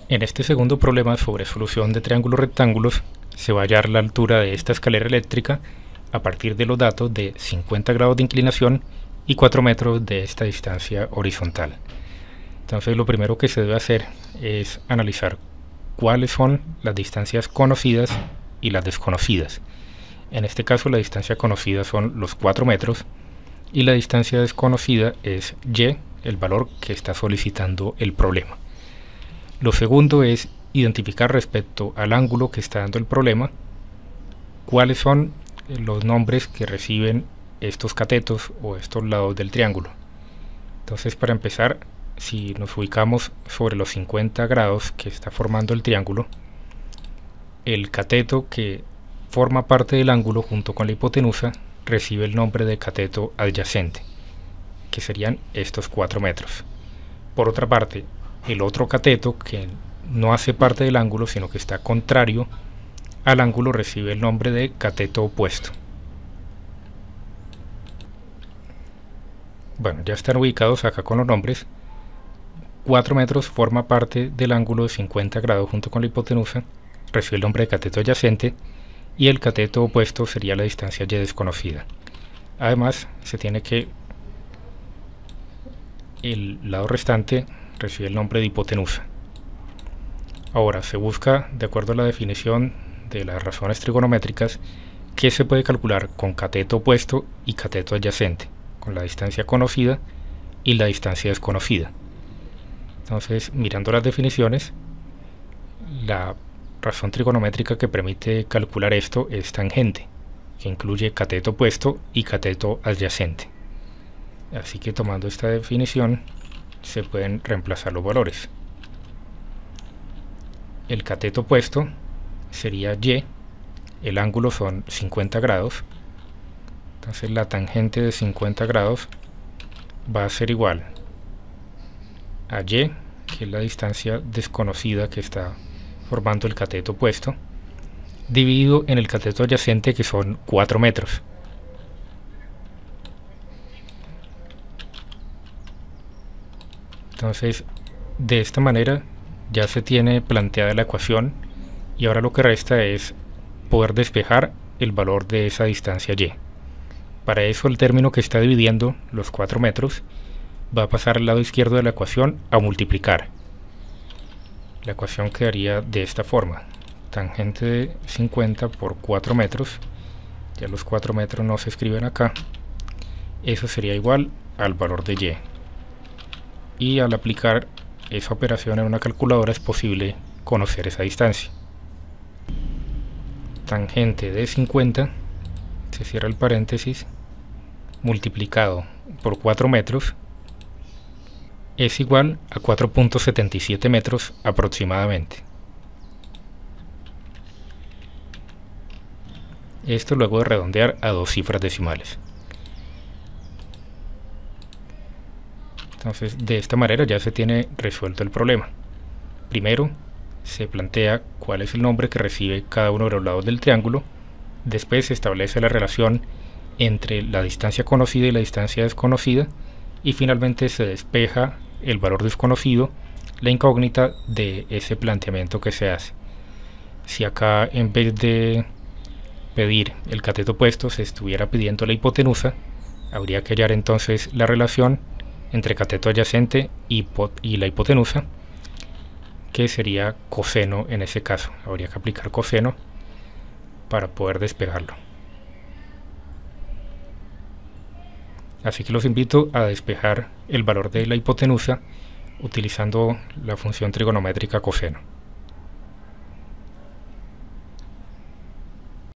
En este segundo problema sobre solución de triángulos rectángulos, se va a hallar la altura de esta escalera eléctrica a partir de los datos de 50 grados de inclinación y 4 metros de esta distancia horizontal. Entonces lo primero que se debe hacer es analizar cuáles son las distancias conocidas y las desconocidas. En este caso la distancia conocida son los 4 metros y la distancia desconocida es y, el valor que está solicitando el problema. Lo segundo es identificar respecto al ángulo que está dando el problema cuáles son los nombres que reciben estos catetos o estos lados del triángulo. Entonces, para empezar, si nos ubicamos sobre los 50 grados que está formando el triángulo, el cateto que forma parte del ángulo junto con la hipotenusa recibe el nombre de cateto adyacente, que serían estos 4 metros. Por otra parte, el otro cateto que no hace parte del ángulo sino que está contrario al ángulo recibe el nombre de cateto opuesto. Bueno, ya están ubicados acá con los nombres. 4 metros forma parte del ángulo de 50 grados junto con la hipotenusa, recibe el nombre de cateto adyacente, y el cateto opuesto sería la distancia y desconocida. Además, se tiene que el lado restante recibe el nombre de hipotenusa. Ahora se busca, de acuerdo a la definición de las razones trigonométricas, que se puede calcular con cateto opuesto y cateto adyacente, con la distancia conocida y la distancia desconocida. Entonces, mirando las definiciones, la razón trigonométrica que permite calcular esto es tangente, que incluye cateto opuesto y cateto adyacente. Así que tomando esta definición se pueden reemplazar los valores. El cateto opuesto sería y, el ángulo son 50 grados, entonces la tangente de 50 grados va a ser igual a y, que es la distancia desconocida que está formando el cateto opuesto, dividido en el cateto adyacente, que son 4 metros. Entonces, de esta manera ya se tiene planteada la ecuación y ahora lo que resta es poder despejar el valor de esa distancia y. Para eso el término que está dividiendo los 4 metros va a pasar al lado izquierdo de la ecuación a multiplicar. La ecuación quedaría de esta forma: tangente de 50 por 4 metros, ya los 4 metros no se escriben acá, eso sería igual al valor de y. Y al aplicar esa operación en una calculadora es posible conocer esa distancia. Tangente de 50, se cierra el paréntesis, multiplicado por 4 metros es igual a 4.77 metros aproximadamente. Esto luego de redondear a 2 cifras decimales. Entonces, de esta manera ya se tiene resuelto el problema. Primero se plantea cuál es el nombre que recibe cada uno de los lados del triángulo, después se establece la relación entre la distancia conocida y la distancia desconocida, y finalmente se despeja el valor desconocido, la incógnita de ese planteamiento que se hace. Si acá, en vez de pedir el cateto opuesto, se estuviera pidiendo la hipotenusa, habría que hallar entonces la relación entre cateto adyacente y la hipotenusa, que sería coseno en ese caso. Habría que aplicar coseno para poder despejarlo. Así que los invito a despejar el valor de la hipotenusa utilizando la función trigonométrica coseno.